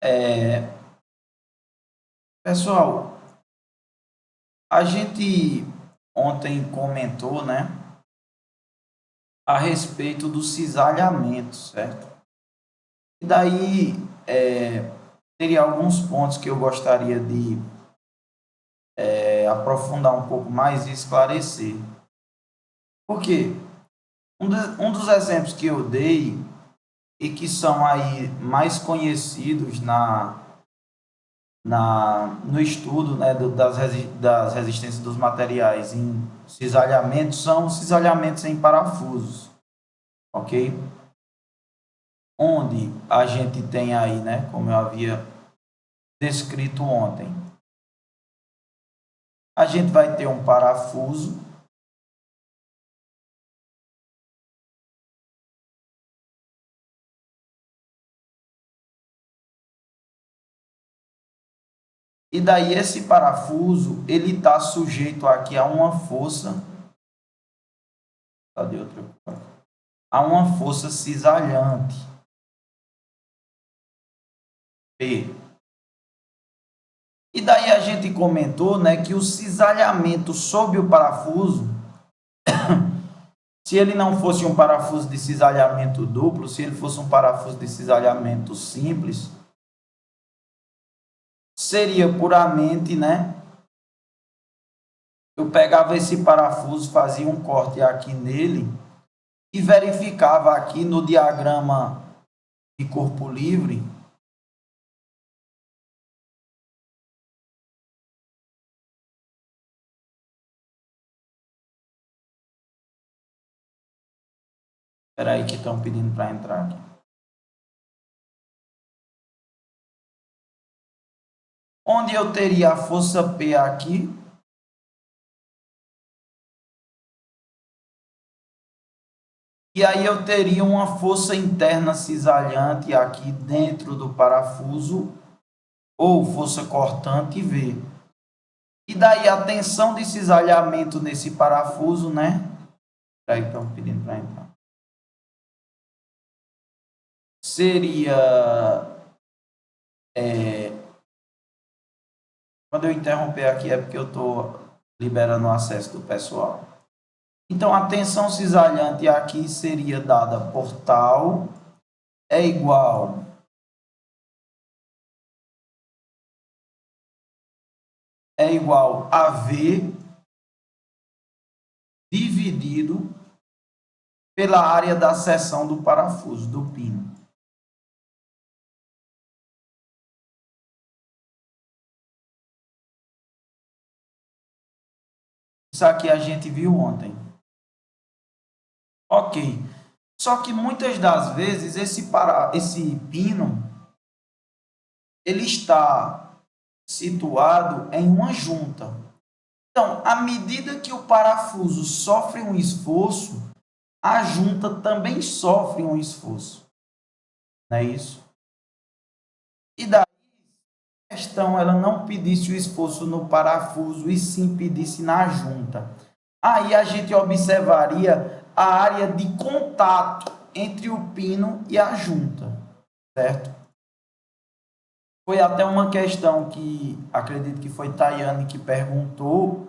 É, pessoal, a gente ontem comentou, né, a respeito do cisalhamento, certo? E daí teria alguns pontos que eu gostaria de aprofundar um pouco mais e esclarecer. Por quê? Um dos exemplos que eu dei e que são aí mais conhecidos no estudo, né, das resistências dos materiais em cisalhamentos são cisalhamentos em parafusos, ok? Onde a gente tem aí, né, como eu havia descrito ontem, a gente vai ter um parafuso e daí esse parafuso ele está sujeito aqui a uma força, cadê outra? A uma força cisalhante P. E daí a gente comentou, né, que o cisalhamento sob o parafuso, se ele não fosse um parafuso de cisalhamento duplo, se ele fosse um parafuso de cisalhamento simples, seria puramente, né? Eu pegava esse parafuso, fazia um corte aqui nele e verificava aqui no diagrama de corpo livre. Espera aí que estão pedindo para entrar aqui. Onde eu teria a força P aqui, e aí eu teria uma força interna cisalhante aqui dentro do parafuso, ou força cortante V. E daí a tensão de cisalhamento nesse parafuso, né? Aí estão pedindo para entrar. Seria. Quando eu interromper aqui é porque eu estou liberando o acesso do pessoal. Então a tensão cisalhante aqui seria dada por tal é igual a V dividido pela área da seção do parafuso, do pino. Isso aqui a gente viu ontem. Ok. Só que muitas das vezes esse pino ele está situado em uma junta. Então, à medida que o parafuso sofre um esforço, a junta também sofre um esforço. Não é isso? E daí a questão ela não pedisse o esforço no parafuso e sim pedisse na junta. Aí a gente observaria a área de contato entre o pino e a junta, certo? Foi até uma questão que acredito que foi Tayane que perguntou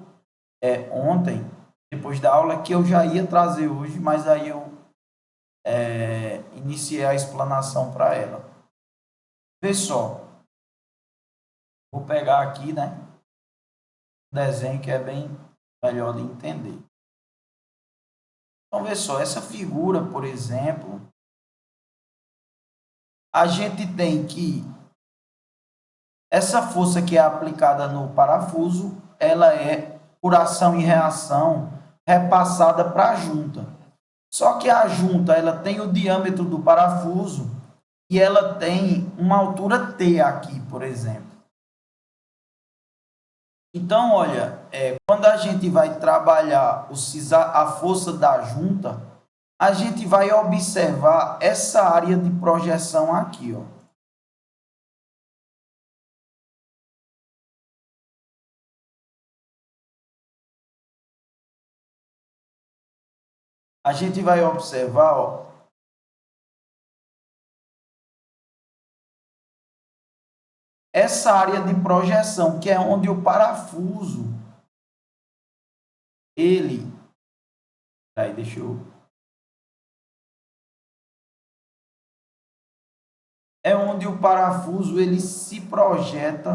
ontem, depois da aula, que eu já ia trazer hoje, mas aí eu iniciei a explanação para ela. Vê só, vou pegar aqui, né, o desenho que é bem melhor de entender. Então, vê só, essa figura, por exemplo, a gente tem que essa força que é aplicada no parafuso, ela é por ação e reação repassada para a junta. Só que a junta ela tem o diâmetro do parafuso e ela tem uma altura T aqui, por exemplo. Então, olha, quando a gente vai trabalhar a força da junta, a gente vai observar essa área de projeção aqui, ó. A gente vai observar, ó, essa área de projeção, que é onde o parafuso, ele... Aí, deixa eu... É onde o parafuso ele se projeta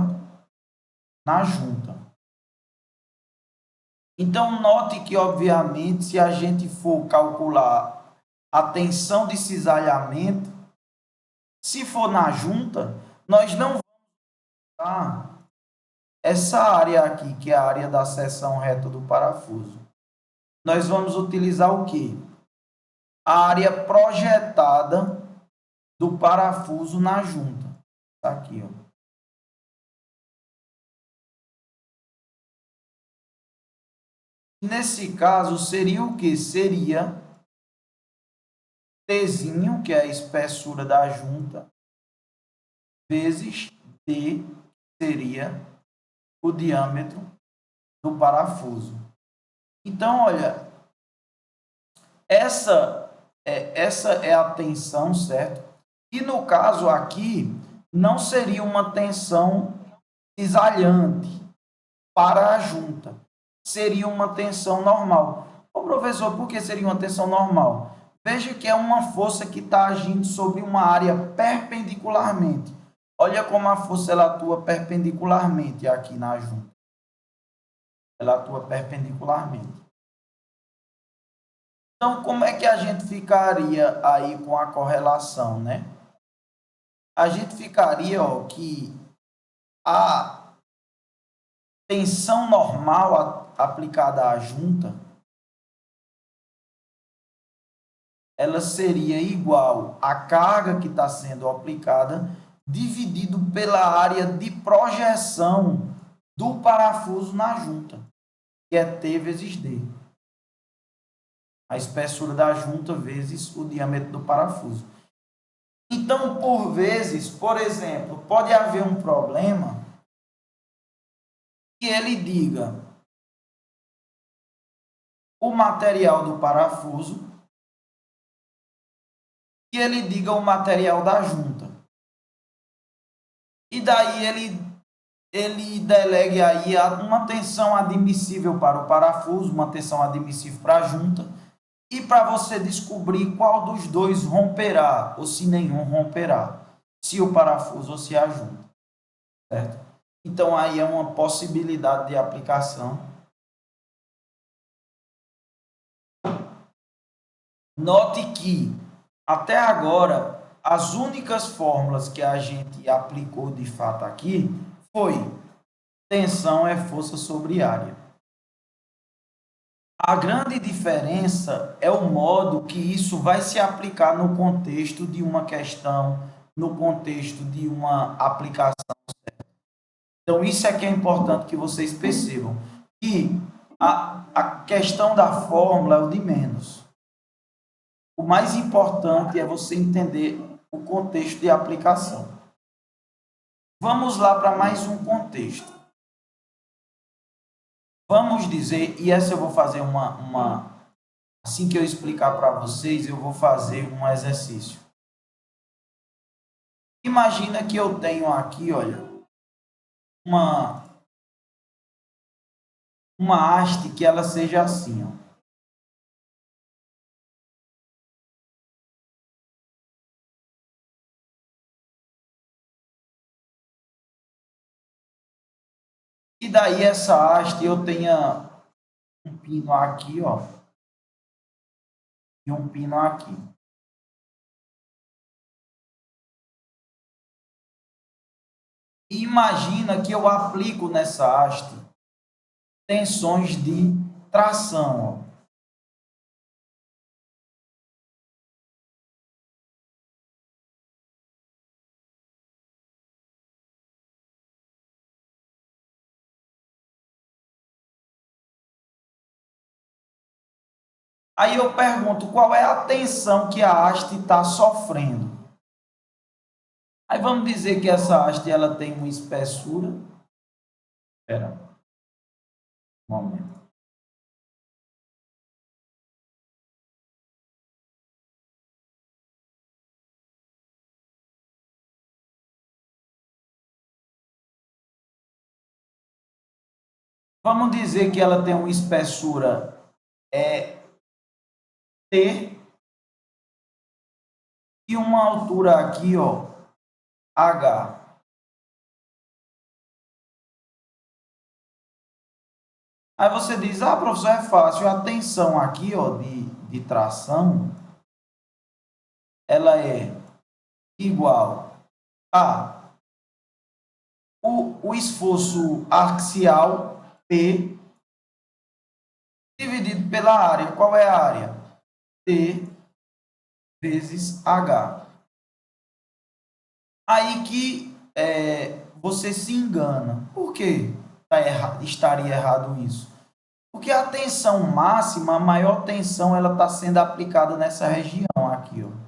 na junta. Então, note que, obviamente, se a gente for calcular a tensão de cisalhamento, se for na junta, nós não vamos usar essa área aqui, que é a área da seção reta do parafuso. Nós vamos utilizar o quê? A área projetada do parafuso na junta. Tá aqui, ó. Nesse caso, seria o quê? Seria Tzinho, que é a espessura da junta, vezes D, que seria o diâmetro do parafuso. Então, olha, essa é a tensão, certo? E no caso aqui, não seria uma tensão cisalhante para a junta. Seria uma tensão normal. Ô, professor, por que seria uma tensão normal? Veja que é uma força que está agindo sobre uma área perpendicularmente. Olha como a força ela atua perpendicularmente aqui na junta. Ela atua perpendicularmente. Então, como é que a gente ficaria aí com a correlação, né? A gente ficaria, ó, que a tensão normal aplicada à junta, ela seria igual à carga que está sendo aplicada dividido pela área de projeção do parafuso na junta, que é T vezes D. A espessura da junta vezes o diâmetro do parafuso. Então, por vezes, por exemplo, pode haver um problema que ele diga o material do parafuso e ele diga o material da junta. E daí ele delegue aí uma tensão admissível para o parafuso, uma tensão admissível para a junta, e para você descobrir qual dos dois romperá, ou se nenhum romperá, se o parafuso ou se a junta, certo? Então, aí é uma possibilidade de aplicação. Note que, até agora, as únicas fórmulas que a gente aplicou de fato aqui foi tensão é força sobre área. A grande diferença é o modo que isso vai se aplicar no contexto de uma questão, no contexto de uma aplicação. Então, isso é que é importante que vocês percebam. Que a questão da fórmula é o de menos. O mais importante é você entender o contexto de aplicação. Vamos lá para mais um contexto. Vamos dizer, e essa eu vou fazer assim que eu explicar para vocês, eu vou fazer um exercício. Imagina que eu tenho aqui, olha, uma haste que ela seja assim, ó. E daí essa haste eu tenha um pino aqui, ó, e um pino aqui. E imagina que eu aplico nessa haste tensões de tração, ó. Aí eu pergunto qual é a tensão que a haste está sofrendo. Aí vamos dizer que essa haste ela tem uma espessura. Espera um momento. Vamos dizer que ela tem uma espessura T e uma altura aqui, ó, H. Aí você diz, ah, professor, é fácil. A tensão aqui, ó, de tração, ela é igual a o esforço axial, P, dividido pela área. Qual é a área? T vezes H. Aí que você se engana. Por quê? Estaria errado isso? Porque a tensão máxima, a maior tensão, ela está sendo aplicada nessa região aqui, ó.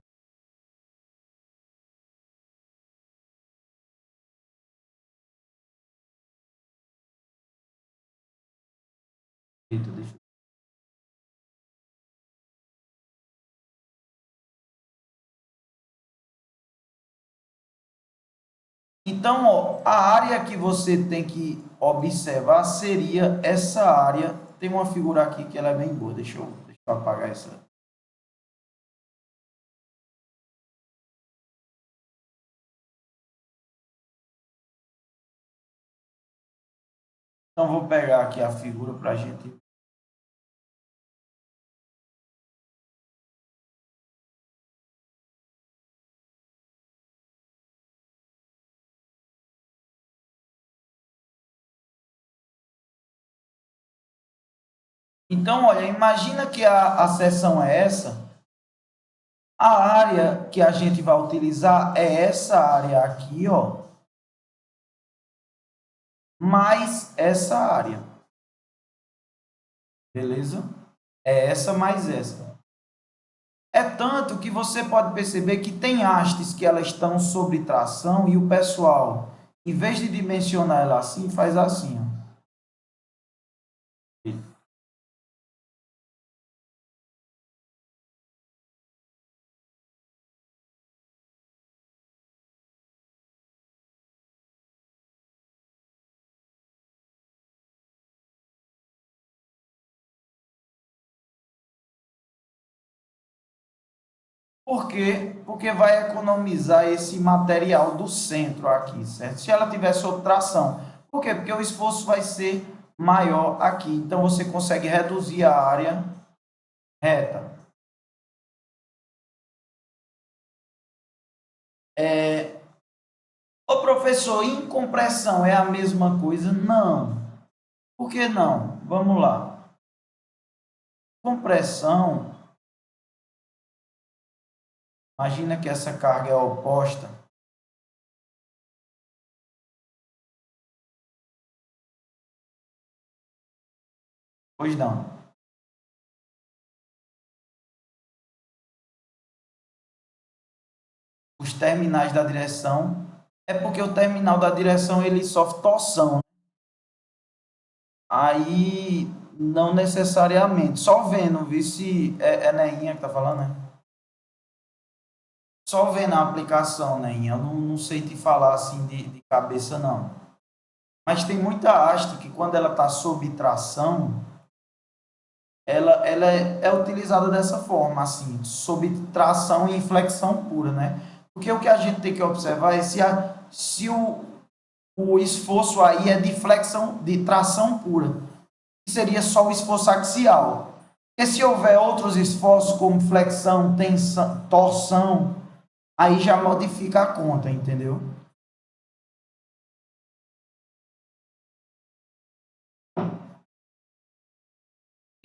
Eita, deixa eu... Então, ó, a área que você tem que observar seria essa área. Tem uma figura aqui que ela é bem boa. Deixa eu apagar essa. Então, vou pegar aqui a figura para a gente. Então, olha, imagina que a seção é essa. A área que a gente vai utilizar é essa área aqui, ó, mais essa área. Beleza? É essa mais essa. É tanto que você pode perceber que tem hastes que elas estão sob tração e o pessoal, em vez de dimensionar ela assim, faz assim, ó. Por quê? Porque vai economizar esse material do centro aqui, certo? Se ela tiver sob tração. Por quê? Porque o esforço vai ser maior aqui. Então, você consegue reduzir a área reta. Ô, professor, incompressão é a mesma coisa? Não. Por que não? Vamos lá. Compressão, imagina que essa carga é oposta. Pois não. Os terminais da direção, é porque o terminal da direção ele sofre torção. Aí, não necessariamente. Só vendo, ver se é Neinha que tá falando, né? Só vendo a aplicação, Neinha. Eu não sei te falar assim de cabeça, não. Mas tem muita haste que quando ela está sob tração, ela é utilizada dessa forma, assim, sob tração e inflexão pura, né? Porque o que a gente tem que observar é se o esforço aí é de flexão, de tração pura, que seria só o esforço axial. E se houver outros esforços, como flexão, tensão, torção, aí já modifica a conta, entendeu?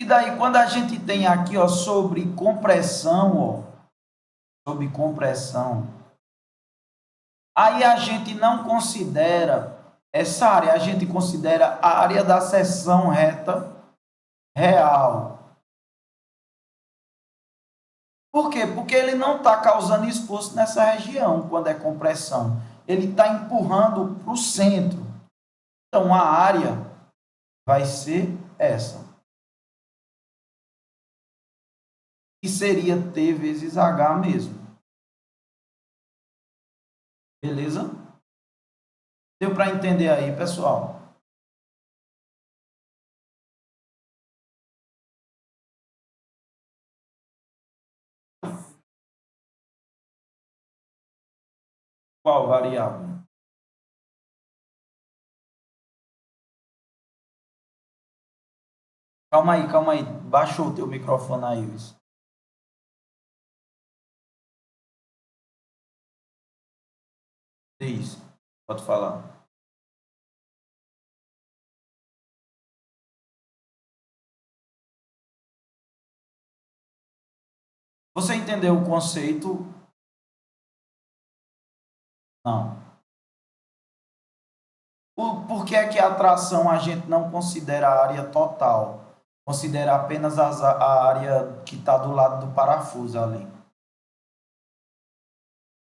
E daí, quando a gente tem aqui, ó, sobre compressão, aí a gente não considera essa área, a gente considera a área da seção reta real. Por quê? Porque ele não está causando esforço nessa região quando é compressão. Ele está empurrando para o centro. Então a área vai ser essa. Que seria T vezes H mesmo. Beleza? Deu para entender aí, pessoal? Qual variável? Calma aí. Baixou o teu microfone aí, Wilson. Isso. Pode falar. Você entendeu o conceito? Não. Por que é que a tração a gente não considera a área total? Considera apenas a área que está do lado do parafuso ali.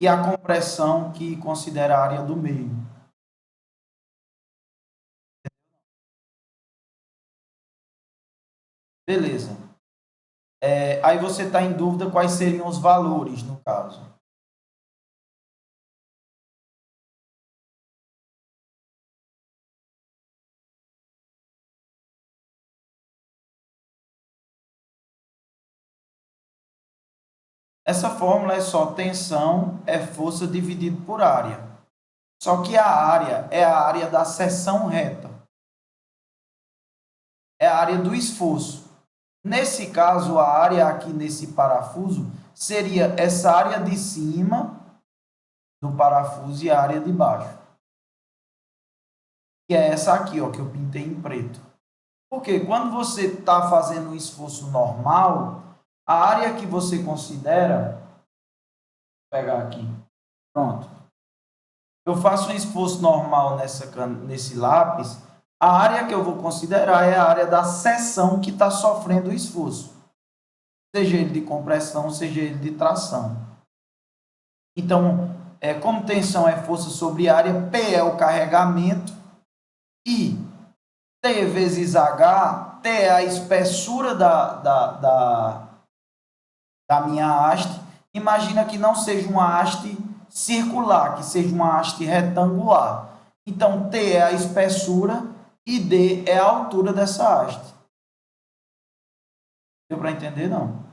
E a compressão que considera a área do meio. Beleza. Aí você está em dúvida quais seriam os valores, no caso. Essa fórmula é só tensão é força dividido por área. Só que a área é a área da seção reta. É a área do esforço. Nesse caso, a área aqui nesse parafuso seria essa área de cima do parafuso e a área de baixo. Que é essa aqui, ó, que eu pintei em preto. Porque quando você está fazendo um esforço normal, a área que você considera, vou pegar aqui, pronto. Eu faço um esforço normal nesse lápis, a área que eu vou considerar é a área da seção que está sofrendo o esforço. Seja ele de compressão, seja ele de tração. Então, como tensão é força sobre área, P é o carregamento e T vezes H, T é a espessura da minha haste. Imagina que não seja uma haste circular, que seja uma haste retangular. Então, T é a espessura e D é a altura dessa haste. Deu para entender, não?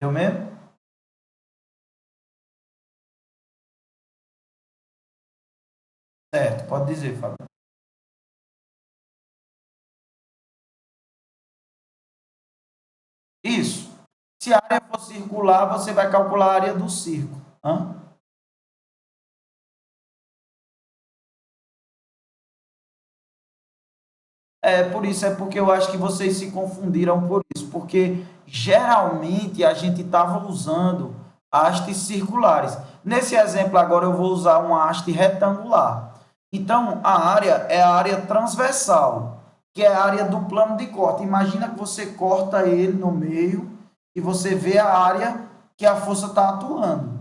Deu mesmo? Certo, pode dizer, Fábio. Isso. Se a área for circular, você vai calcular a área do círculo. Hã? Por isso, é porque eu acho que vocês se confundiram por isso, porque geralmente a gente estava usando hastes circulares. Nesse exemplo agora eu vou usar uma haste retangular. Então, a área é a área transversal, que é a área do plano de corte. Imagina que você corta ele no meio e você vê a área que a força está atuando.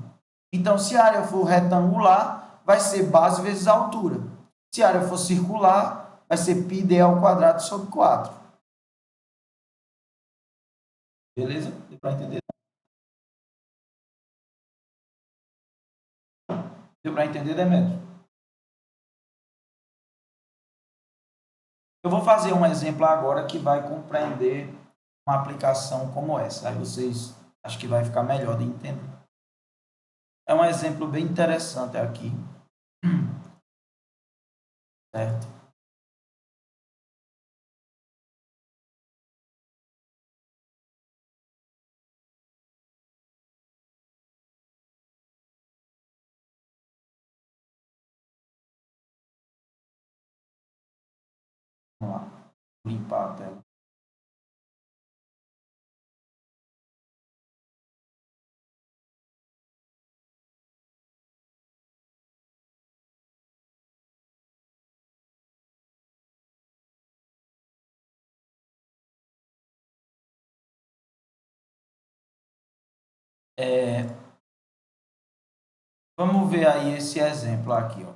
Então, se a área for retangular, vai ser base vezes altura. Se a área for circular, vai ser πd ao quadrado sobre 4. Beleza? Deu para entender? Deu para entender, Demetrio? Eu vou fazer um exemplo agora que vai compreender uma aplicação como essa. Aí vocês acho que vai ficar melhor de entender. É um exemplo bem interessante aqui. Certo? Vamos lá. Vou limpar a tela. Vamos ver aí esse exemplo aqui, ó.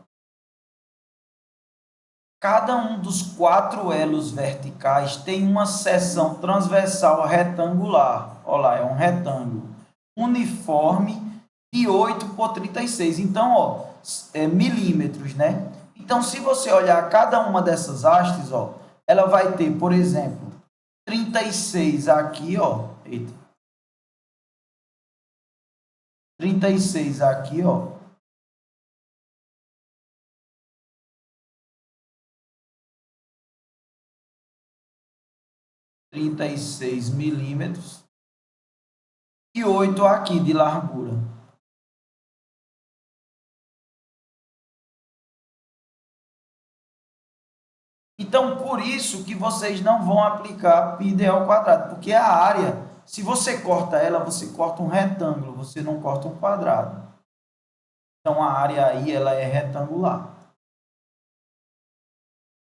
Cada um dos 4 elos verticais tem uma seção transversal retangular. Olha lá, é um retângulo uniforme de 8 por 36. Então, ó, milímetros, né? Então, se você olhar cada uma dessas hastes, ó, ela vai ter, por exemplo, 36 aqui, ó. Eita. 36 aqui, ó. 36 milímetros. E 8 aqui de largura. Então, por isso que vocês não vão aplicar πd ao quadrado, porque a área, se você corta ela, você corta um retângulo, você não corta um quadrado. Então, a área aí ela é retangular.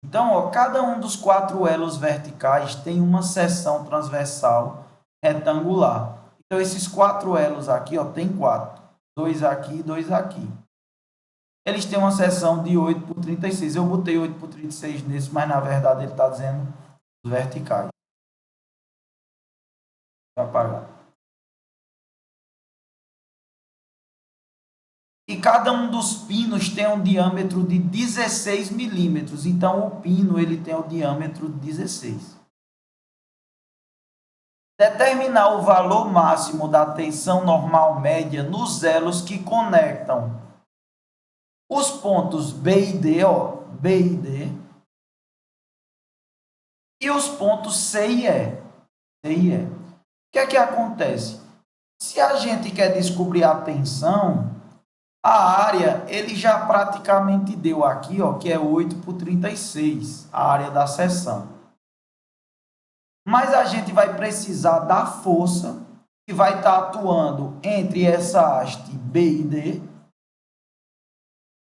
Então, ó, cada um dos 4 elos verticais tem uma seção transversal retangular. Então, esses 4 elos aqui, ó, tem 4. 2 aqui e 2 aqui. Eles têm uma seção de 8 por 36. Eu botei 8 por 36 nesse, mas na verdade ele está dizendo os verticais. Vou apagar. E cada um dos pinos tem um diâmetro de 16 milímetros. Então, o pino ele tem o diâmetro de 16. Determinar o valor máximo da tensão normal média nos elos que conectam os pontos B e D, ó, B e D, e os pontos C e E. C e E. O que é que acontece? Se a gente quer descobrir a tensão, a área ele já praticamente deu aqui, ó, que é 8 por 36, a área da seção. Mas a gente vai precisar da força que vai estar atuando entre essa haste B e D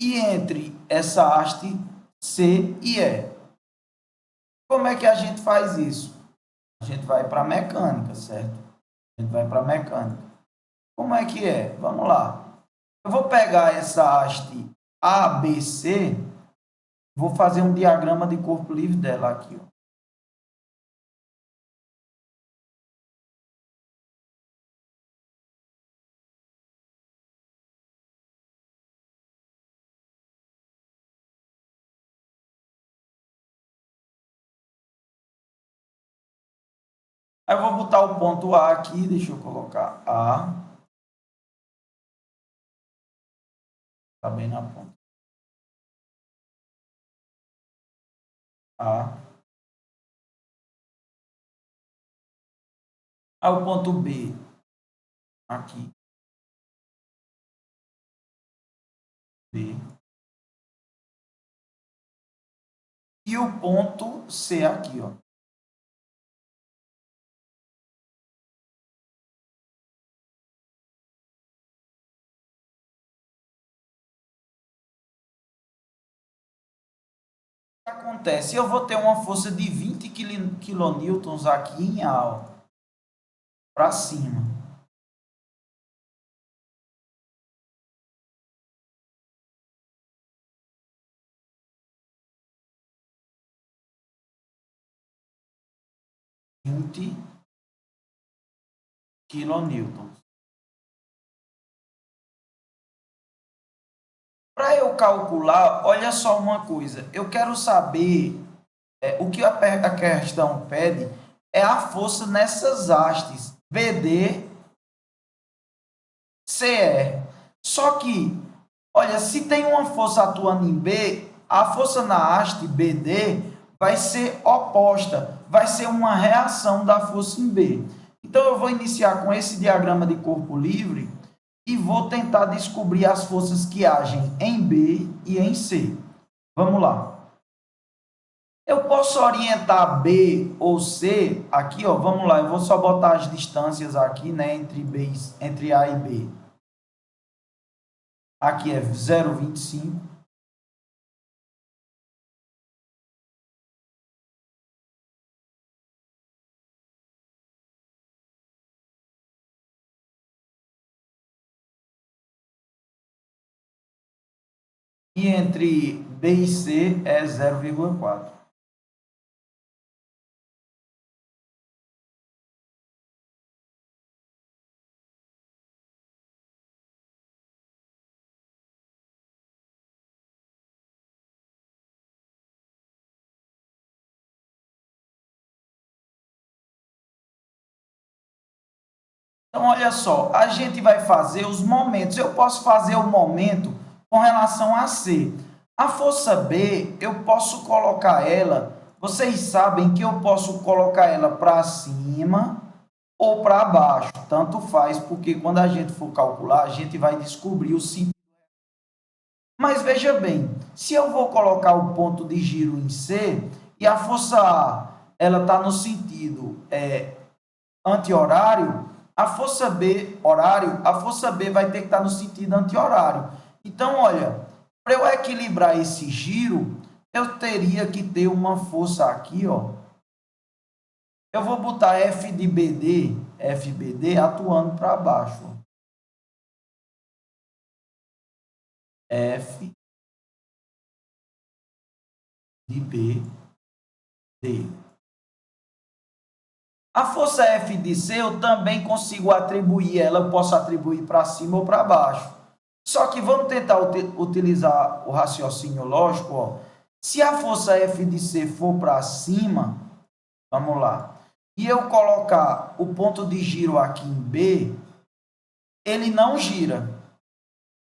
e entre essa haste C e E. Como é que a gente faz isso? A gente vai para a mecânica, certo? A gente vai para a mecânica. Como é que é? Vamos lá. Eu vou pegar essa haste ABC, vou fazer um diagrama de corpo livre dela aqui, ó. Aí eu vou botar o ponto A aqui, deixa eu colocar A. Tá bem na ponta. A. Aí o ponto B aqui. B. E o ponto C aqui, ó. O que acontece? Eu vou ter uma força de 20 kN aqui em A, para cima. Kilonewtons. Para eu calcular, olha só uma coisa. Eu quero saber o que a questão pede é a força nessas hastes BD, CE. Só que, olha, se tem uma força atuando em B, a força na haste BD vai ser oposta, vai ser uma reação da força em B. Então, eu vou iniciar com esse diagrama de corpo livre e vou tentar descobrir as forças que agem em B e em C. Vamos lá. Eu posso orientar B ou C aqui, ó, vamos lá, eu vou só botar as distâncias aqui, né, entre A e B. Aqui é 0,25. E entre B e C é 0,4. Então, olha só, a gente vai fazer os momentos. Eu posso fazer o momento com relação a C. A força B, eu posso colocar ela, vocês sabem que eu posso colocar ela para cima ou para baixo, tanto faz, porque quando a gente for calcular, a gente vai descobrir o sentido. Mas veja bem, se eu vou colocar o ponto de giro em C e a força A, ela está no sentido anti-horário, a força B, horário, a força B vai ter que estar no sentido anti-horário. Então, olha, para eu equilibrar esse giro, eu teria que ter uma força aqui, ó. Eu vou botar F de BD, FBD, atuando para baixo. F de BD. A força F de C eu também consigo atribuir ela, eu posso atribuir para cima ou para baixo. Só que vamos tentar utilizar o raciocínio lógico, ó. Se a força F de C for para cima, vamos lá, e eu colocar o ponto de giro aqui em B, ele não gira.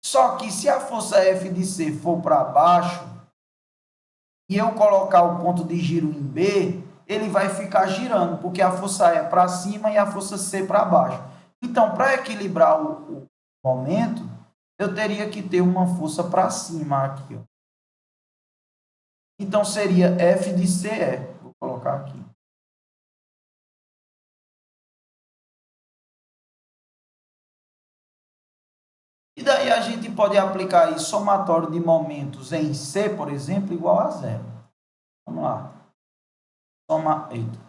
Só que se a força F de C for para baixo, e eu colocar o ponto de giro em B, ele vai ficar girando, porque a força E é para cima e a força C para baixo. Então, para equilibrar o momento, eu teria que ter uma força para cima aqui, ó. Então, seria F de CE. Vou colocar aqui. E daí a gente pode aplicar aí somatório de momentos em C, por exemplo, igual a zero. Vamos lá. Eita.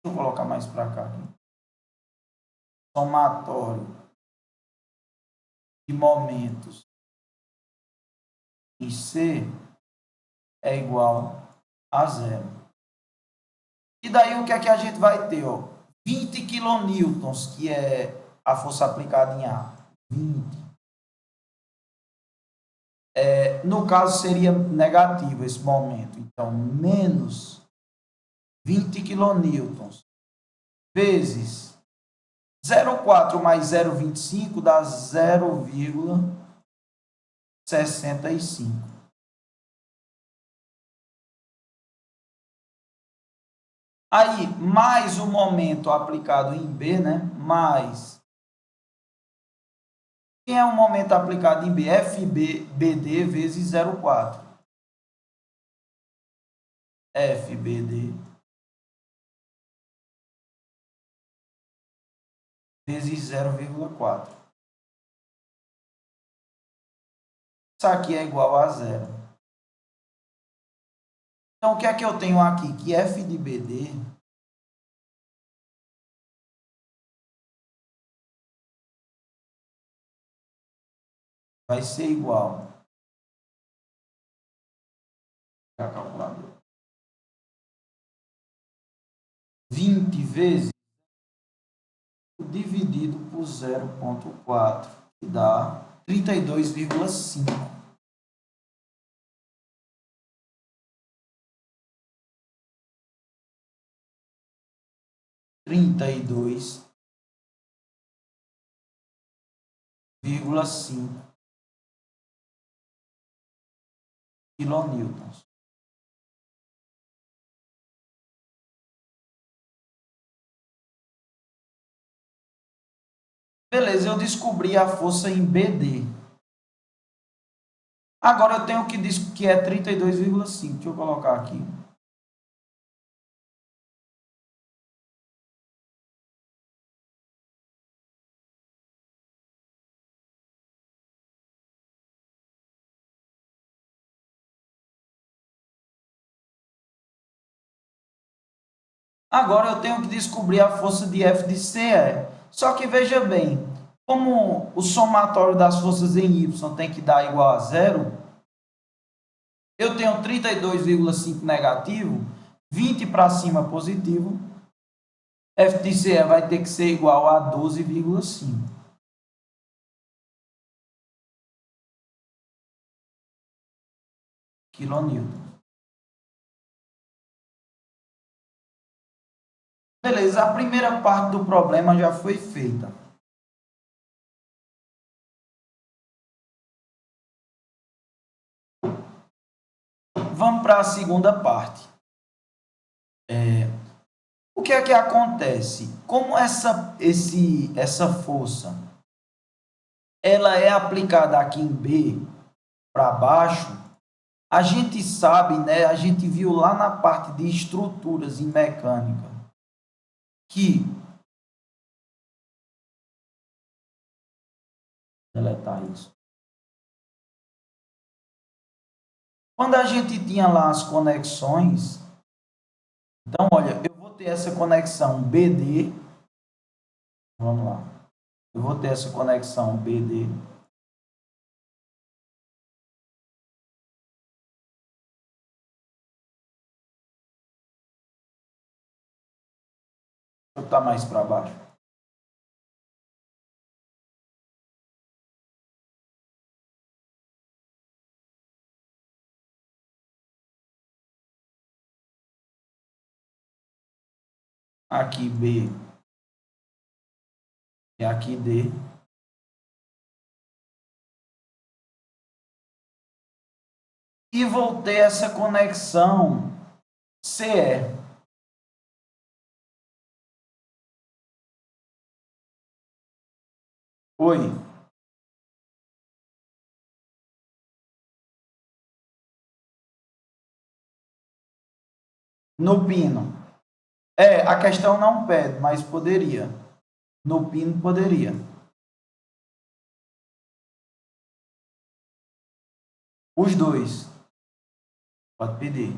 Deixa eu colocar mais para cá. Aqui. Somatório de momentos em C é igual a zero. E daí o que é que a gente vai ter? Ó? 20 quilonewtons, que é a força aplicada em A. 20. No caso, seria negativo esse momento. Então, menos 20 quilonewtons vezes 0,4 mais 0,25 dá 0,65. Aí, mais o momento aplicado em B, né? Mais. Quem é o momento aplicado em B? FBD vezes 0,4. FBD vezes 0,4. Isso aqui é igual a zero. Então, o que é que eu tenho aqui? Que F de BD vai ser igual a calculadora. 20 vezes dividido por 0,4, que dá 32,5. Trinta e dois vírgula cinco quilonewtons. Beleza, eu descobri a força em BD. Agora eu tenho que é 32,5. Deixa eu colocar aqui. Agora eu tenho que descobrir a força de F de CE. Só que veja bem, como o somatório das forças em Y tem que dar igual a zero, eu tenho 32,5 negativo, 20 para cima positivo, F de CE vai ter que ser igual a 12,5 quilonewton. Beleza, a primeira parte do problema já foi feita. Vamos para a segunda parte. O que é que acontece? Como essa força ela é aplicada aqui em B para baixo, a gente sabe, né? A gente viu lá na parte de estruturas em mecânica que deletar isso. Quando a gente tinha lá as conexões, então olha, eu vou ter essa conexão BD, vamos lá. Eu vou ter essa conexão BD. Deixa eu botar mais para baixo. Aqui B e aqui D. E vou ter essa conexão CE. Oi. No pino. A questão não pede, mas poderia. No pino poderia. Os dois. Pode pedir.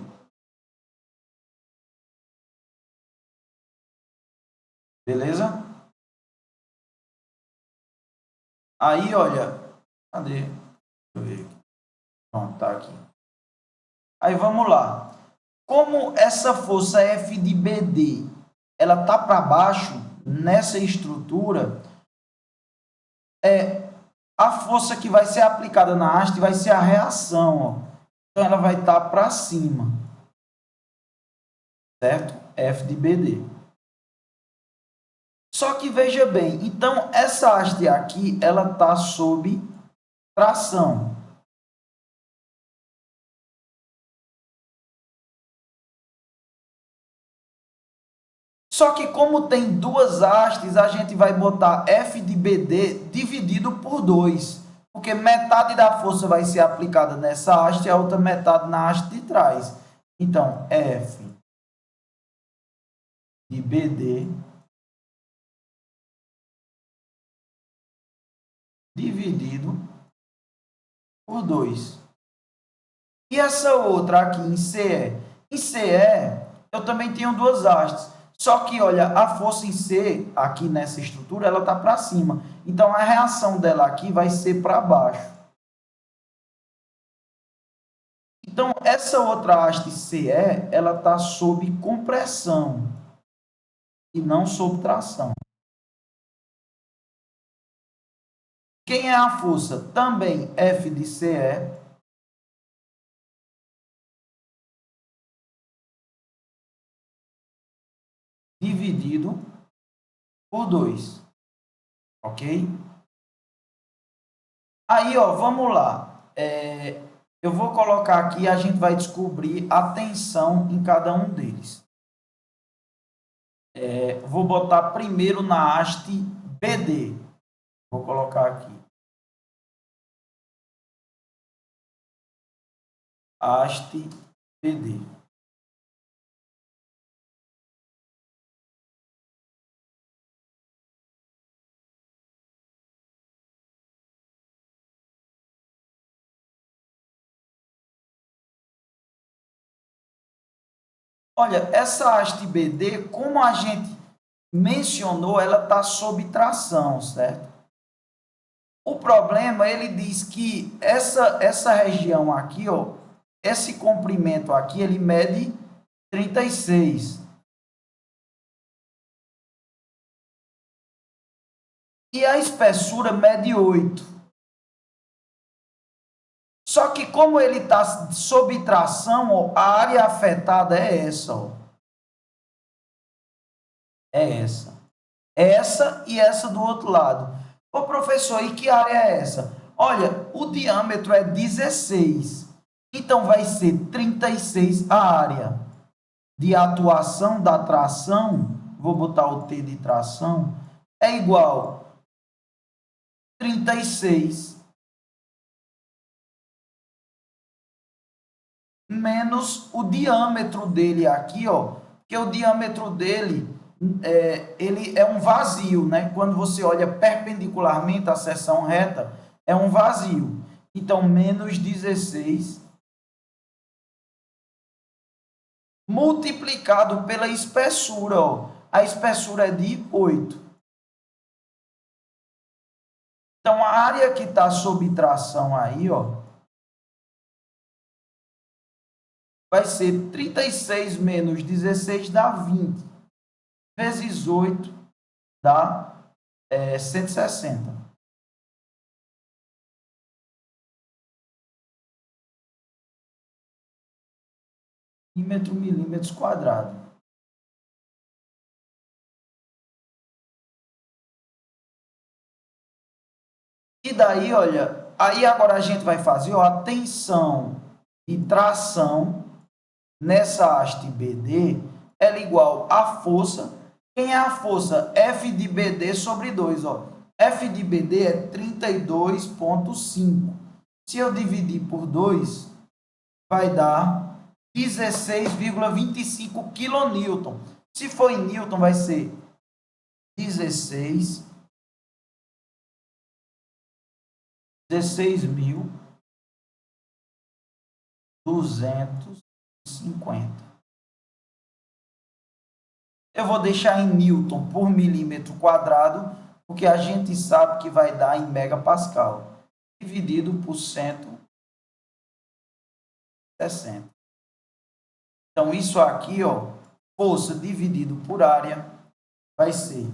Beleza? Aí, olha. Cadê? Deixa eu ver aqui. Pronto, tá aqui. Aí vamos lá. Como essa força F de BD, ela tá para baixo nessa estrutura, a força que vai ser aplicada na haste vai ser a reação, ó. Então ela vai estar para cima. Certo? F de BD. Só que veja bem, então essa haste aqui, ela está sob tração. Só que como tem duas hastes, a gente vai botar F de BD dividido por 2. Porque metade da força vai ser aplicada nessa haste e a outra metade na haste de trás. Então, F de BD dividido por 2. E essa outra aqui em CE? Em CE, eu também tenho duas hastes. Só que, olha, a força em C, aqui nessa estrutura, ela está para cima. Então, a reação dela aqui vai ser para baixo. Então, essa outra haste CE, ela está sob compressão e não sob tração. Quem é a força? Também F de CE dividido por 2. Ok? Aí, ó, vamos lá. Eu vou colocar aqui, a gente vai descobrir a tensão em cada um deles. Vou botar primeiro na haste BD. Vou colocar aqui. Haste BD. Olha, essa haste BD, como a gente mencionou, ela está sob tração, certo? O problema, ele diz que essa região aqui, ó, esse comprimento aqui, ele mede 36. E a espessura mede 8. Só que como ele está sob tração, ó, a área afetada é essa. Ó. É essa. Essa e essa do outro lado. Ô, professor, e que área é essa? Olha, o diâmetro é 16. Então, vai ser 36 a área de atuação da tração. Vou botar o T de tração. É igual a 36 menos o diâmetro dele aqui, ó. Que o diâmetro dele ele é um vazio, né? Quando você olha perpendicularmente à seção reta, é um vazio. Então, menos 16 multiplicado pela espessura, ó. A espessura é de 8. Então, a área que está sob tração aí, ó, vai ser 36 menos 16 dá 20. Vezes 8 dá 160. Milímetros quadrados. E daí, olha, aí agora a gente vai fazer ó, a tensão e tração nessa haste BD ela é igual à força. Quem é a força? F de BD sobre 2. Ó. F de BD é 32,5. Se eu dividir por 2, vai dar 16,25 kN. Se for em Newton, vai ser 16.250. Eu vou deixar em Newton por milímetro quadrado, porque a gente sabe que vai dar em megapascal, dividido por 160. Então, isso aqui, ó, força dividido por área, vai ser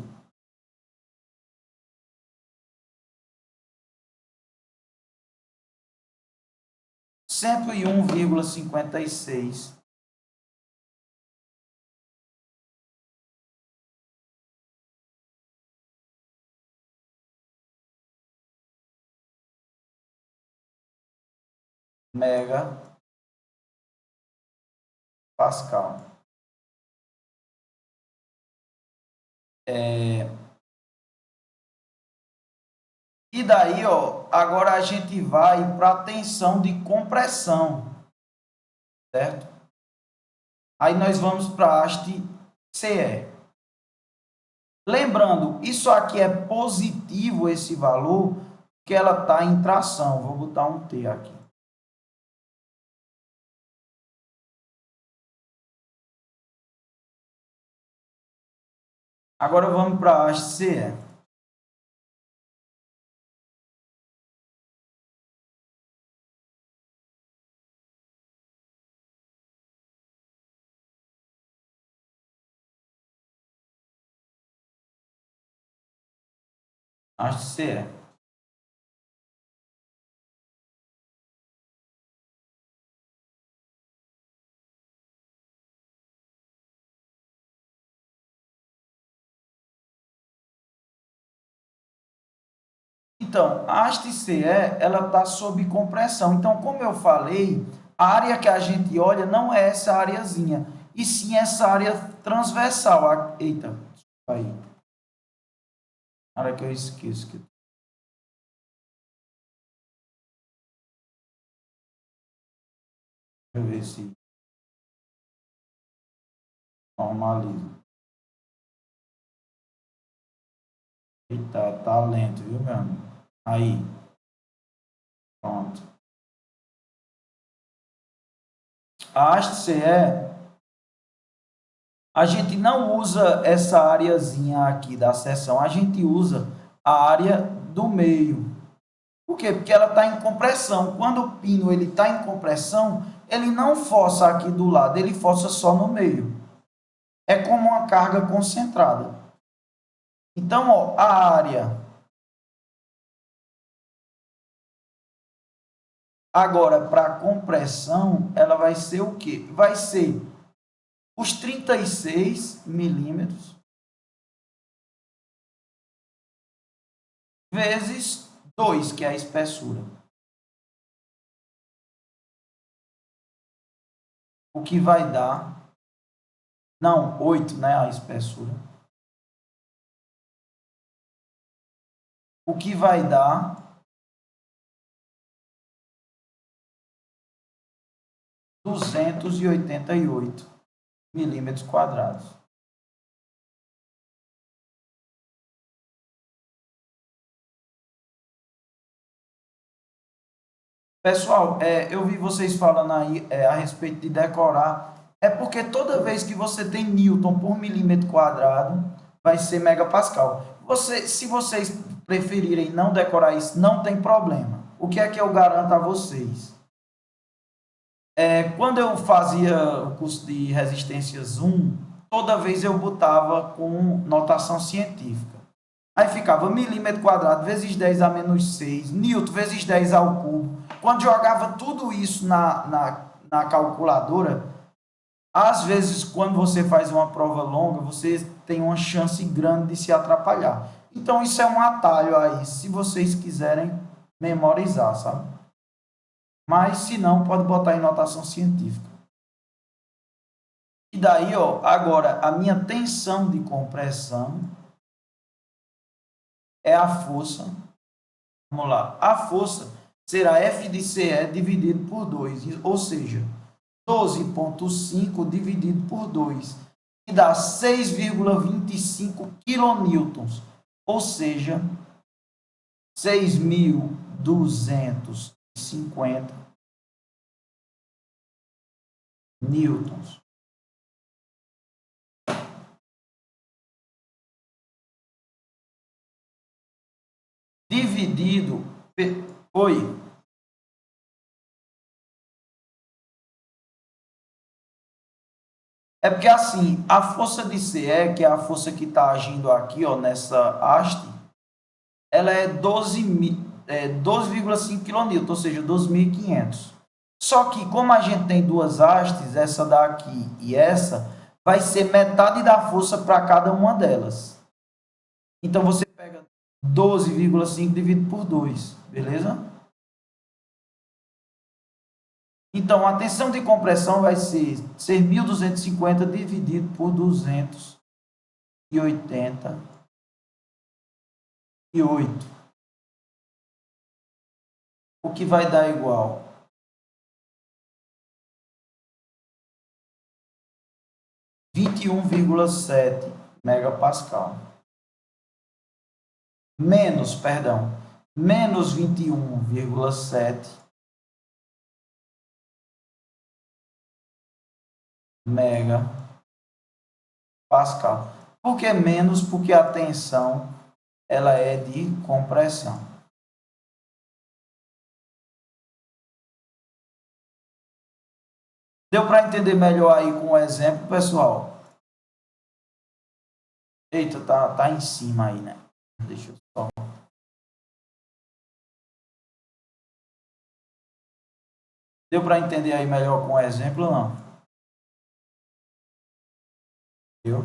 101,56 megapascal. E daí, ó, agora a gente vai para a tensão de compressão, certo? Aí nós vamos para a haste CE. Lembrando, isso aqui é positivo, esse valor, que ela está em tração. Vou botar um T aqui. Agora vamos para a haste CE. Haste CE. Então, a haste CE, ela está sob compressão. Então, como eu falei, a área que a gente olha não é essa areazinha, e sim essa área transversal. Eita, desculpa aí. Na hora que eu esqueço. Deixa eu ver se normaliza. Eita, tá lento, viu, meu amigo? Aí, pronto. A haste CE, a gente não usa essa areazinha aqui da seção, a gente usa a área do meio. Por quê? Porque ela está em compressão. Quando o pino está em compressão, ele não força aqui do lado, ele força só no meio. É como uma carga concentrada. Então, ó, a área agora para compressão, ela vai ser o quê? Vai ser os 36 milímetros vezes 2, que é a espessura. O que vai dar... Não, 8, né, a espessura. O que vai dar 288 milímetros quadrados. Pessoal, eu vi vocês falando aí a respeito de decorar. É porque toda vez que você tem Newton por milímetro quadrado, vai ser megapascal. Se vocês preferirem não decorar isso, não tem problema. O que é que eu garanto a vocês? Quando eu fazia o curso de resistências 1, toda vez eu botava com notação científica. Aí ficava milímetro quadrado vezes 10 a menos 6, Newton vezes 10 ao cubo. Quando jogava tudo isso na calculadora, às vezes, quando você faz uma prova longa, você tem uma chance grande de se atrapalhar. Então, isso é um atalho aí, se vocês quiserem memorizar, sabe? Mas, se não, pode botar em notação científica. E daí, ó, agora, a minha tensão de compressão é a força. Vamos lá. A força será F de CE dividido por 2, ou seja, 12,5 dividido por 2, que dá 6,25 quilonewtons, ou seja, 6.250 newtons. Dividido... Oi. É porque assim, a força de CE, que é a força que está agindo aqui, ó, nessa haste, ela é 12,5 kN, ou seja, 12.500. Só que como a gente tem duas hastes, essa daqui e essa, vai ser metade da força para cada uma delas. Então você pega 12,5 dividido por 2, beleza? Então a tensão de compressão vai ser 6.250 dividido por 288, o que vai dar igual 21,7 megapascal. Menos 21,7 megapascal. Por que menos? Porque a tensão ela é de compressão. Deu para entender melhor aí com o exemplo, pessoal? Eita, tá em cima aí, né? Deixa eu só... Deu para entender aí melhor com o exemplo ou não? Deu?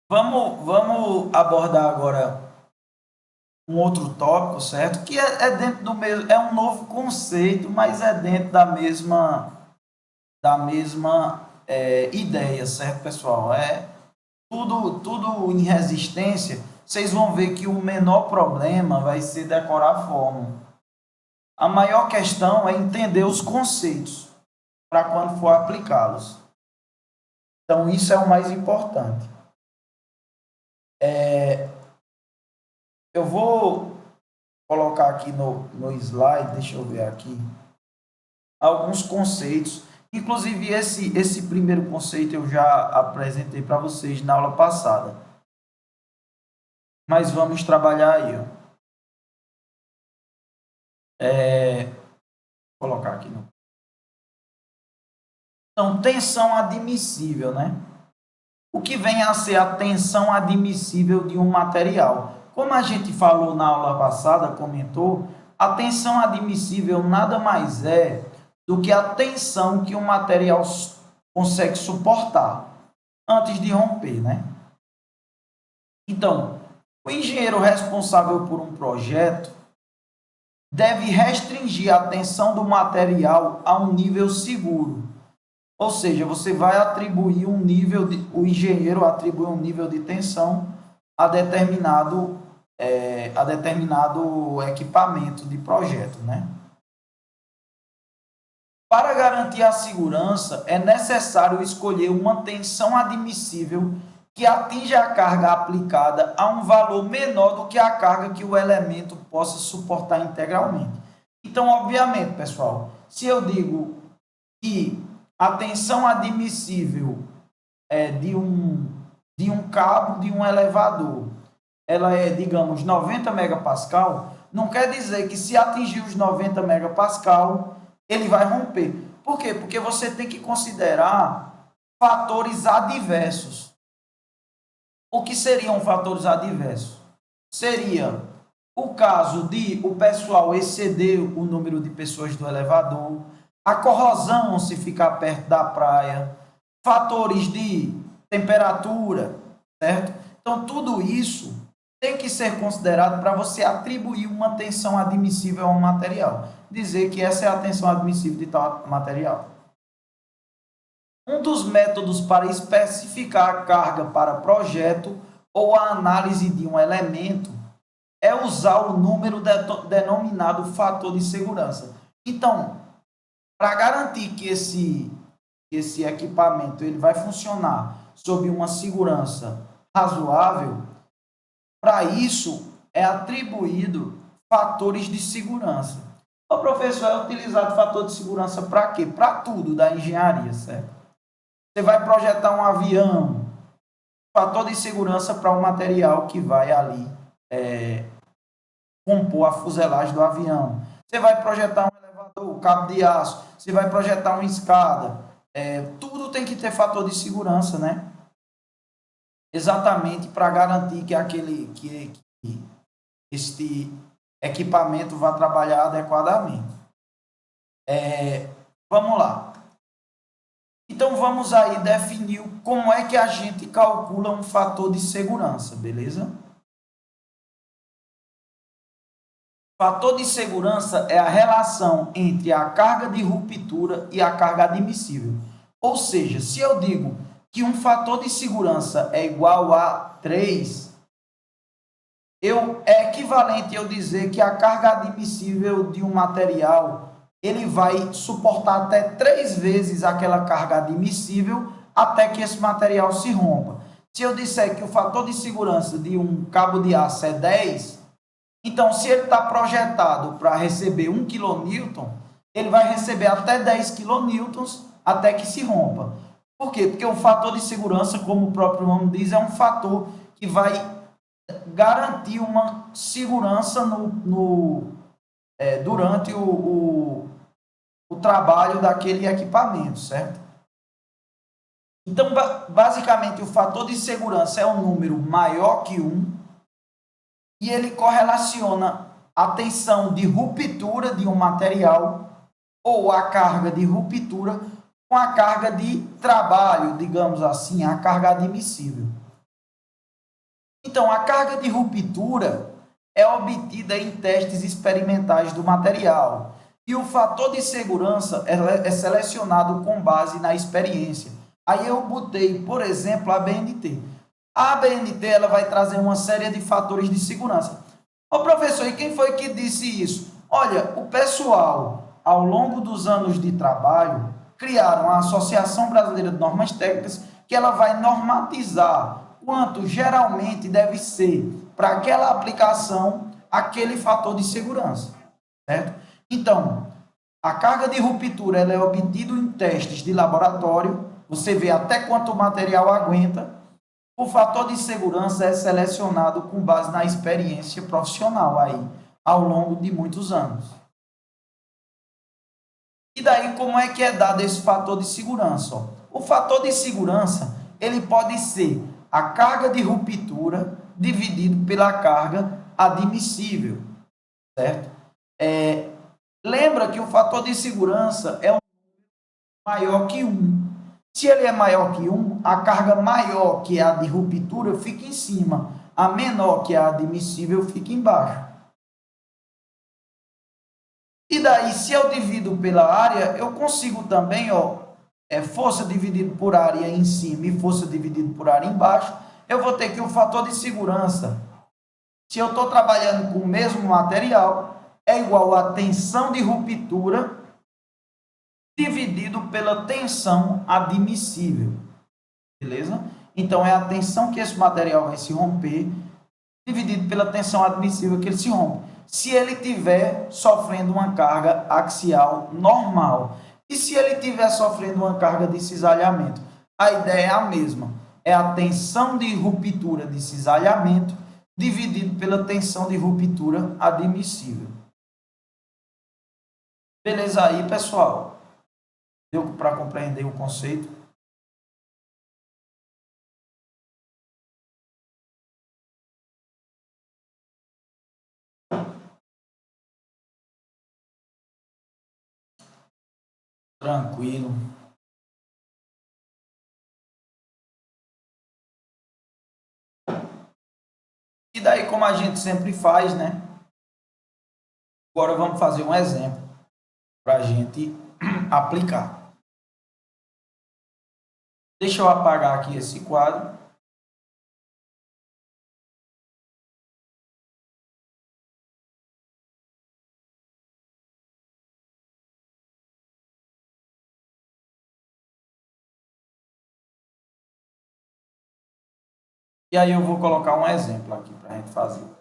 Vamos abordar agora um outro tópico, certo? Que é dentro do mesmo, é um novo conceito, mas é dentro da mesma ideia, certo, pessoal? Tudo em resistência. Vocês vão ver que o menor problema vai ser decorar a fórmula. A maior questão é entender os conceitos para quando for aplicá-los. Então, isso é o mais importante. Eu vou colocar aqui no slide, deixa eu ver aqui, alguns conceitos. Inclusive, esse primeiro conceito eu já apresentei para vocês na aula passada. Mas vamos trabalhar aí. Ó. Vou colocar aqui. Então, tensão admissível, né? O que vem a ser a tensão admissível de um material? Como a gente falou na aula passada, comentou, a tensão admissível nada mais é do que a tensão que um material consegue suportar antes de romper, né? Então, o engenheiro responsável por um projeto deve restringir a tensão do material a um nível seguro. Ou seja, você vai atribuir um nível o engenheiro atribui um nível de tensão a determinado equipamento de projeto, né? Para garantir a segurança, é necessário escolher uma tensão admissível que atinja a carga aplicada a um valor menor do que a carga que o elemento possa suportar integralmente. Então, obviamente, pessoal, se eu digo que a tensão admissível de um cabo de um elevador, ela é, digamos, 90 megapascal, não quer dizer que se atingir os 90 megapascal, ele vai romper. Por quê? Porque você tem que considerar fatores adversos. O que seriam fatores adversos? Seria o caso de o pessoal exceder o número de pessoas do elevador, a corrosão se ficar perto da praia, fatores de temperatura, certo? Então, tudo isso tem que ser considerado para você atribuir uma tensão admissível a um material. Dizer que essa é a tensão admissível de tal material. Um dos métodos para especificar a carga para projeto ou a análise de um elemento é usar o número denominado fator de segurança. Então, para garantir que esse equipamento ele vai funcionar sob uma segurança razoável, para isso é atribuído fatores de segurança. O professor, é utilizado fator de segurança para quê? Para tudo da engenharia, certo? Você vai projetar um avião, fator de segurança para o material que vai ali compor a fuselagem do avião. Você vai projetar um elevador, cabo de aço, você vai projetar uma escada. Tudo tem que ter fator de segurança, né? Exatamente para garantir que este equipamento vá trabalhar adequadamente. Vamos lá. Então, vamos aí definir como é que a gente calcula um fator de segurança, beleza? Fator de segurança é a relação entre a carga de ruptura e a carga admissível. Ou seja, se eu digo que um fator de segurança é igual a 3, é equivalente eu dizer que a carga admissível de um material ele vai suportar até 3 vezes aquela carga admissível até que esse material se rompa. Se eu disser que o fator de segurança de um cabo de aço é 10, então se ele está projetado para receber 1 kN, ele vai receber até 10 kN até que se rompa. Por quê? Porque o fator de segurança, como o próprio nome diz, é um fator que vai garantir uma segurança durante o trabalho daquele equipamento, certo? Então, basicamente, o fator de segurança é um número maior que 1 e ele correlaciona a tensão de ruptura de um material ou a carga de ruptura com a carga de trabalho, digamos assim, a carga admissível. Então, a carga de ruptura é obtida em testes experimentais do material e o fator de segurança é selecionado com base na experiência. Aí eu botei, por exemplo, a BNT. A BNT ela vai trazer uma série de fatores de segurança. Ô professor, e quem foi que disse isso? Olha, o pessoal, ao longo dos anos de trabalho, criaram a Associação Brasileira de Normas Técnicas, que ela vai normatizar quanto geralmente deve ser para aquela aplicação aquele fator de segurança, certo? Então, a carga de ruptura ela é obtida em testes de laboratório, você vê até quanto o material aguenta. O fator de segurança é selecionado com base na experiência profissional aí, ao longo de muitos anos. E daí, como é que é dado esse fator de segurança? O fator de segurança, ele pode ser a carga de ruptura dividido pela carga admissível, certo? Lembra que o fator de segurança é maior que 1. Se ele é maior que 1, a carga maior, que é a de ruptura, fica em cima. A menor, que é a admissível, fica embaixo. E daí, se eu divido pela área, eu consigo também, força dividido por área em cima e força dividido por área embaixo, eu vou ter que o fator de segurança, se eu estou trabalhando com o mesmo material, é igual a tensão de ruptura dividido pela tensão admissível. Beleza? Então, é a tensão que esse material vai se romper, dividido pela tensão admissível que ele se rompe. Se ele estiver sofrendo uma carga axial normal. E se ele estiver sofrendo uma carga de cisalhamento? A ideia é a mesma. É a tensão de ruptura de cisalhamento dividido pela tensão de ruptura admissível. Beleza aí, pessoal? Deu para compreender o conceito? Tranquilo. E daí, como a gente sempre faz, né? Agora vamos fazer um exemplo para a gente aplicar. Deixa eu apagar aqui esse quadro. E aí eu vou colocar um exemplo aqui para a gente fazer.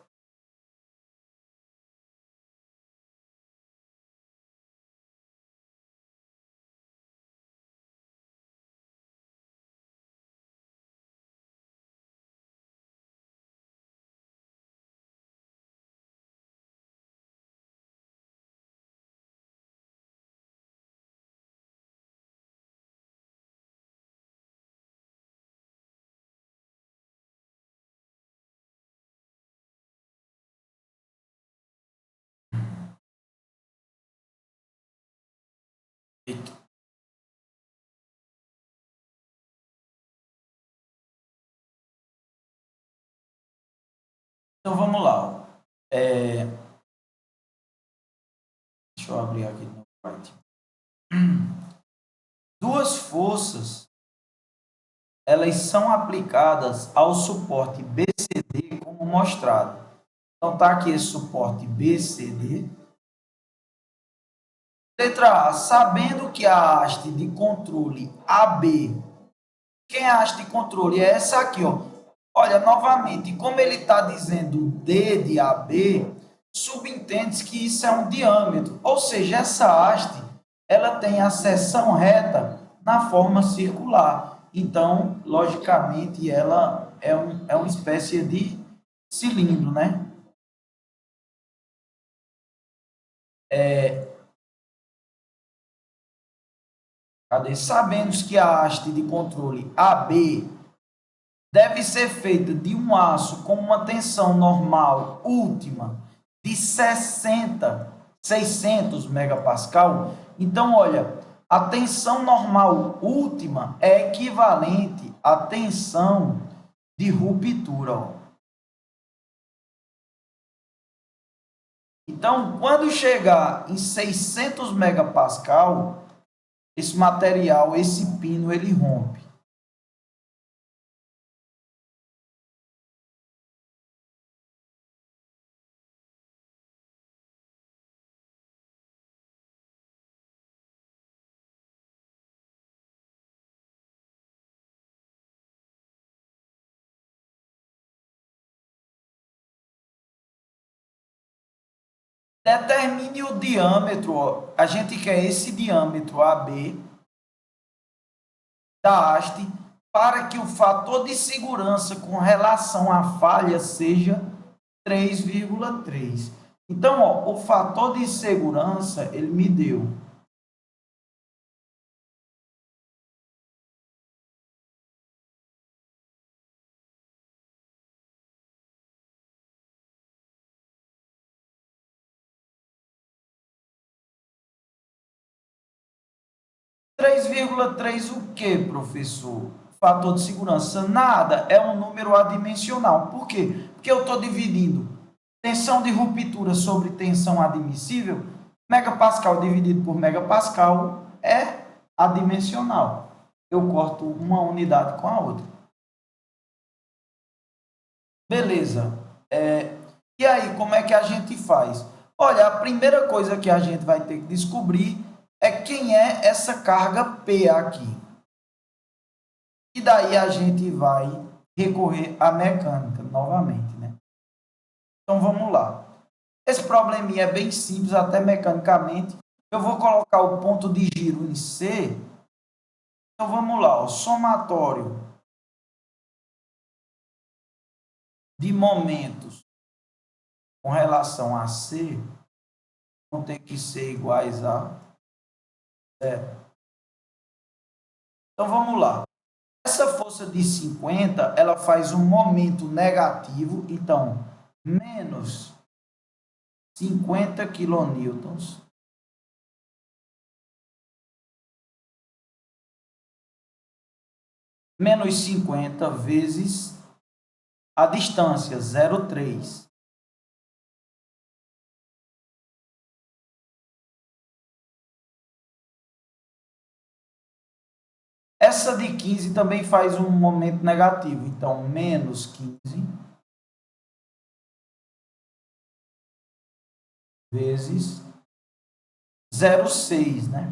Então vamos lá. Deixa eu abrir aqui no site. Duas forças, elas são aplicadas ao suporte BCD como mostrado. Então está aqui esse suporte BCD. Letra A, sabendo que a haste de controle AB, quem é a haste de controle? É essa aqui, ó. Olha, novamente, como ele está dizendo D de AB, subentende-se que isso é um diâmetro. Ou seja, essa haste, ela tem a seção reta na forma circular. Então, logicamente, ela é uma espécie de cilindro, né? Cadê? Sabendo que a haste de controle AB deve ser feita de um aço com uma tensão normal última de 600 megapascal. Então, olha, a tensão normal última é equivalente à tensão de ruptura. Ó. Então, quando chegar em 600 megapascal, esse material, esse pino, ele rompe. Determine o diâmetro, ó. A gente quer esse diâmetro AB da haste para que o fator de segurança com relação à falha seja 3,3. Então, ó, o fator de segurança ele me deu 3,3 o que, professor? Fator de segurança? Nada, é um número adimensional. Por quê? Porque eu estou dividindo tensão de ruptura sobre tensão admissível. Megapascal dividido por megapascal é adimensional. Eu corto uma unidade com a outra. Beleza. E aí, como é que a gente faz? Olha, a primeira coisa que a gente vai ter que descobrir é quem é essa carga P aqui. E daí a gente vai recorrer à mecânica novamente, né? Então vamos lá. Esse probleminha é bem simples, até mecanicamente. Eu vou colocar o ponto de giro em C. Então vamos lá, o somatório de momentos com relação a C vão ter que ser iguais a 0. Então vamos lá. Essa força de 50, ela faz um momento negativo, então, menos 50 quilonewtons menos 50 vezes a distância, 0,3. Essa de 15 também faz um momento negativo, então, menos 15 vezes 0,6, né?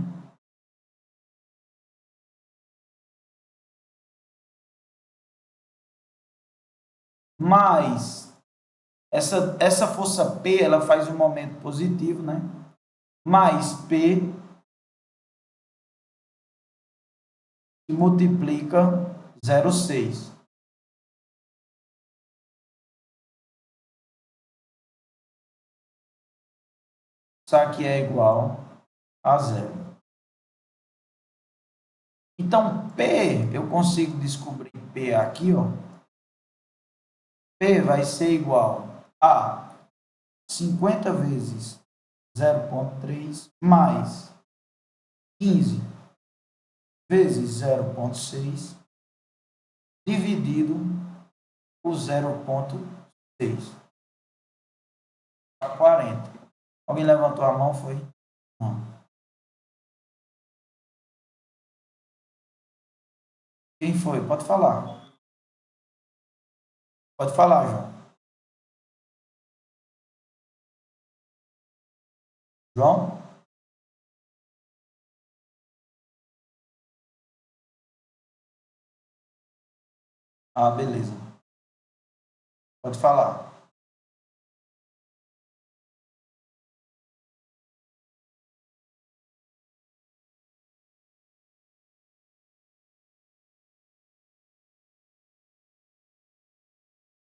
Mais essa força P, ela faz um momento positivo, né? Mais P que multiplica 0,6. Isso aqui é igual a 0. Então, P, eu consigo descobrir P aqui, ó. P vai ser igual a 50 vezes 0,3 mais 15 vezes 0,6 dividido por 0,6. A 40. Alguém levantou a mão, foi? Não. Quem foi? Pode falar. Pode falar, João. João? Ah, beleza. Pode falar.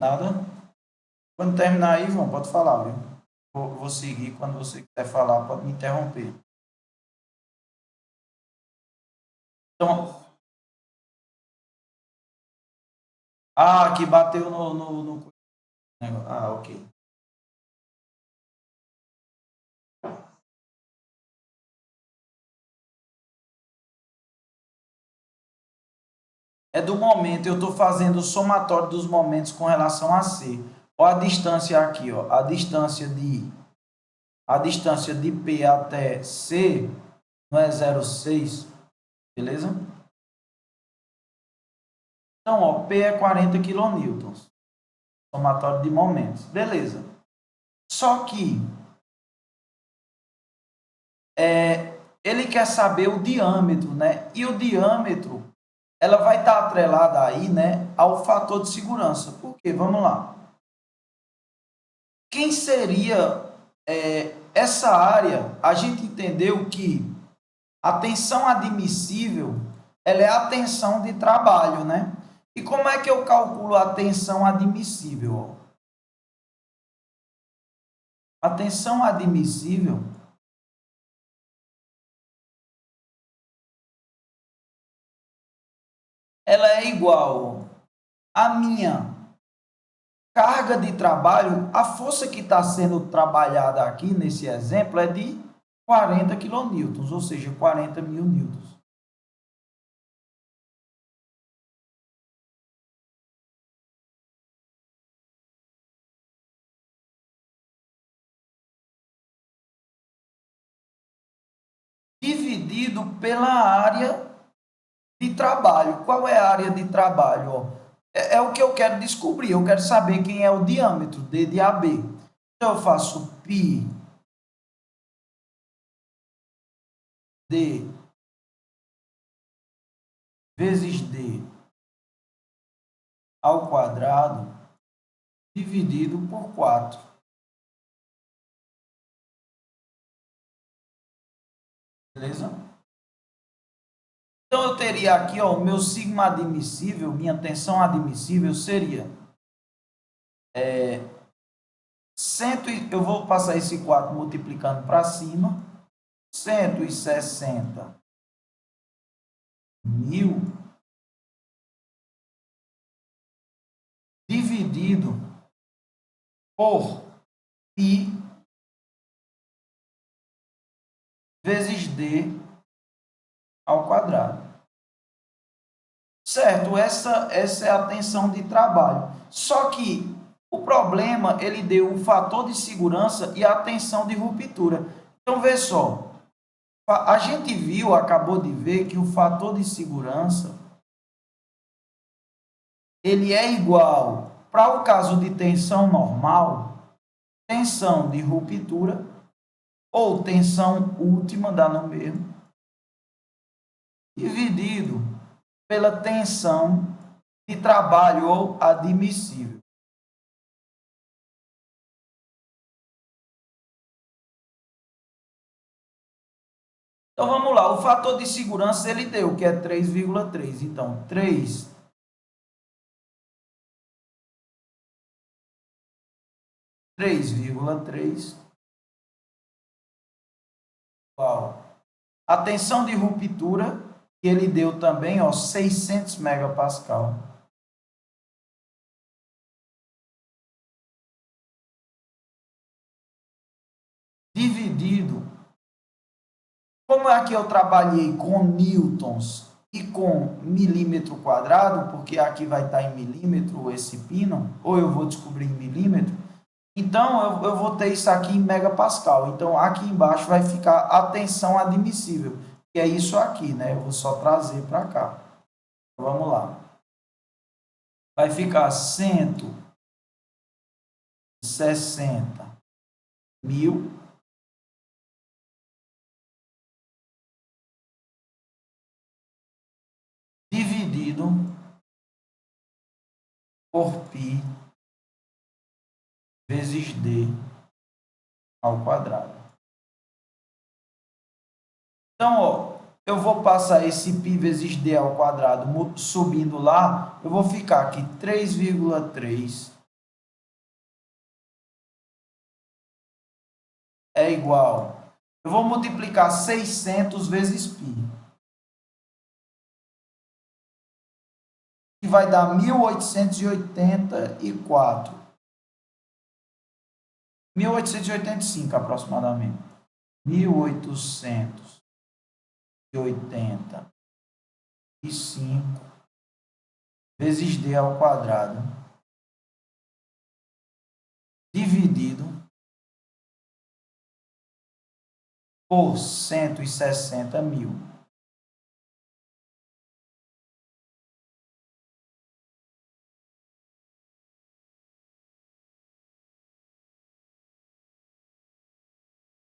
Nada? Quando terminar aí, João, pode falar, viu? Vou seguir. Quando você quiser falar, pode me interromper. Então, que bateu no... Ah, ok. É do momento, eu estou fazendo o somatório dos momentos com relação a C. Olha a distância aqui, ó. A distância de P até C não é 0,6, beleza? Então, ó, P é 40 quilonewtons. Somatório de momentos. Beleza. Só que ele quer saber o diâmetro, né? E o diâmetro, ela vai estar atrelada aí, né, ao fator de segurança. Por quê? Vamos lá. Quem seria essa área? A gente entendeu que a tensão admissível, ela é a tensão de trabalho, né? E como é que eu calculo a tensão admissível? A tensão admissível ela é igual à minha carga de trabalho. A força que está sendo trabalhada aqui nesse exemplo é de 40 quilonewtons, ou seja, 40 mil newtons. dividido pela área de trabalho. Qual é a área de trabalho? É o que eu quero descobrir. Eu quero saber quem é o diâmetro, D de AB. Então, eu faço π D vezes D ao quadrado dividido por 4. Beleza? Então, eu teria aqui, ó, o meu sigma admissível, minha tensão admissível seria... eu vou passar esse 4 multiplicando para cima. 160 mil dividido por π vezes D ao quadrado. Certo? Essa é a tensão de trabalho. Só que o problema, ele deu o fator de segurança e a tensão de ruptura. Então, vê só. A gente viu, acabou de ver, que o fator de segurança ele é igual, para o caso de tensão normal, tensão de ruptura, ou tensão última, dá no mesmo, dividido pela tensão de trabalho ou admissível. Então, vamos lá. O fator de segurança ele deu, que é 3,3. Então, 3,3 igual a tensão de ruptura, que ele deu também, ó, 600 megapascal. Dividido. Como aqui eu trabalhei com newtons e com milímetro quadrado, porque aqui vai estar em milímetro esse pino, ou eu vou descobrir em milímetro, então eu vou ter isso aqui em megapascal. Então aqui embaixo vai ficar a tensão admissível, que é isso aqui, né? Eu vou só trazer para cá. Vamos lá. Vai ficar 160 mil dividido por π vezes D ao quadrado. Então, ó, eu vou passar esse π vezes D ao quadrado subindo lá, eu vou ficar aqui 3,3 é igual. Eu vou multiplicar 600 vezes π, que vai dar 1884. 1885 aproximadamente. 1885 vezes D ao quadrado dividido por 160 mil.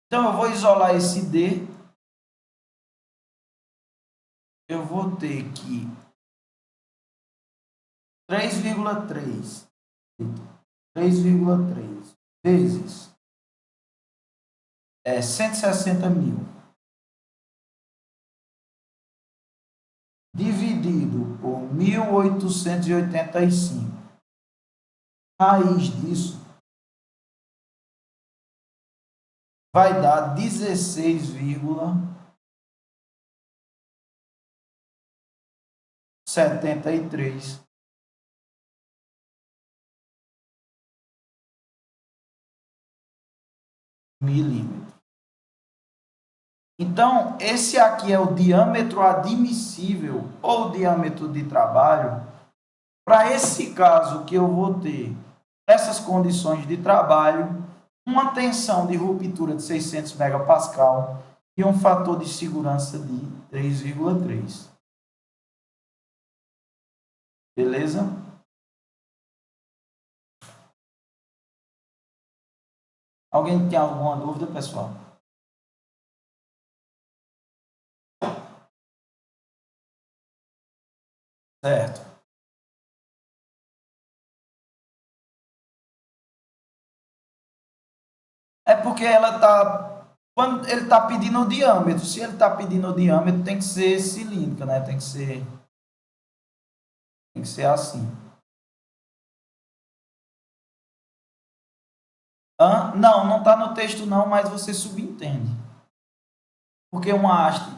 Então, eu vou isolar esse D. Eu vou ter que 3,3 vezes 160 mil dividido por 1885. Raiz disso vai dar 16,73 milímetros. Então, esse aqui é o diâmetro admissível ou diâmetro de trabalho. Para esse caso que eu vou ter essas condições de trabalho, uma tensão de ruptura de 600 megapascal e um fator de segurança de 3,3. Beleza? Alguém tem alguma dúvida, pessoal? Certo. É porque ela está. Quando ele está pedindo o diâmetro, se ele está pedindo o diâmetro, tem que ser cilíndrica, né? Tem que ser assim. Não, não está no texto não, mas você subentende. Porque uma haste.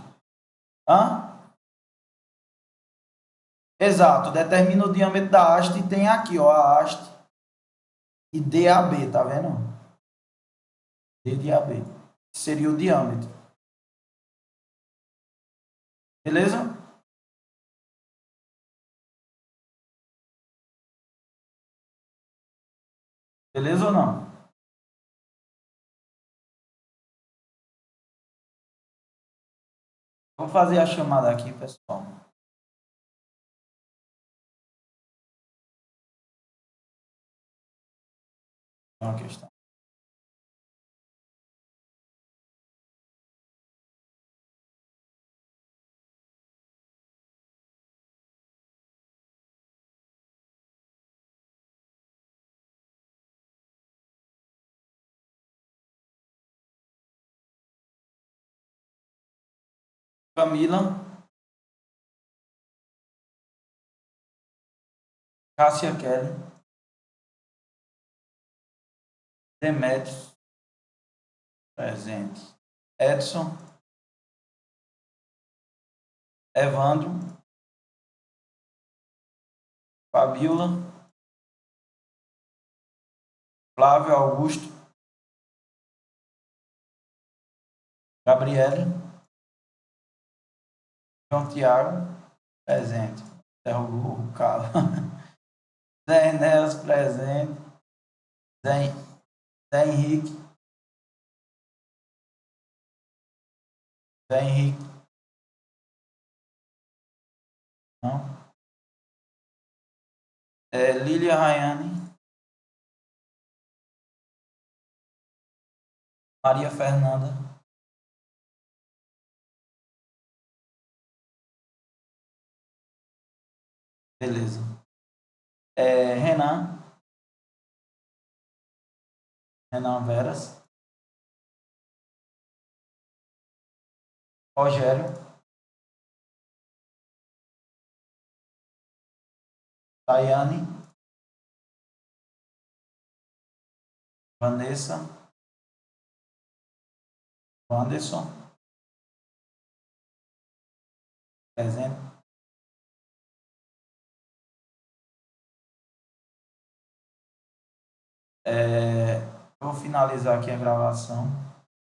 Hã? Exato, determina o diâmetro da haste e tem aqui, ó, a haste e DAB, tá vendo? D de AB. Seria o diâmetro. Beleza? Beleza ou não? Vou fazer a chamada aqui, pessoal. É uma questão. Camila, Cássia Kelly, Demetrios, presente. Edson, Evandro, Fabiola, Flávio Augusto, Gabriele, João Tiago, presente. Derrubou o calo. Zé Enéas, presente. Zé, Zé Henrique, Zé Henrique, não. Lília Rayane, Maria Fernanda, beleza. Renan, Renan Veras, Rogério, Tayane, Vanessa, Wanderson, presente. Eu vou finalizar aqui a gravação.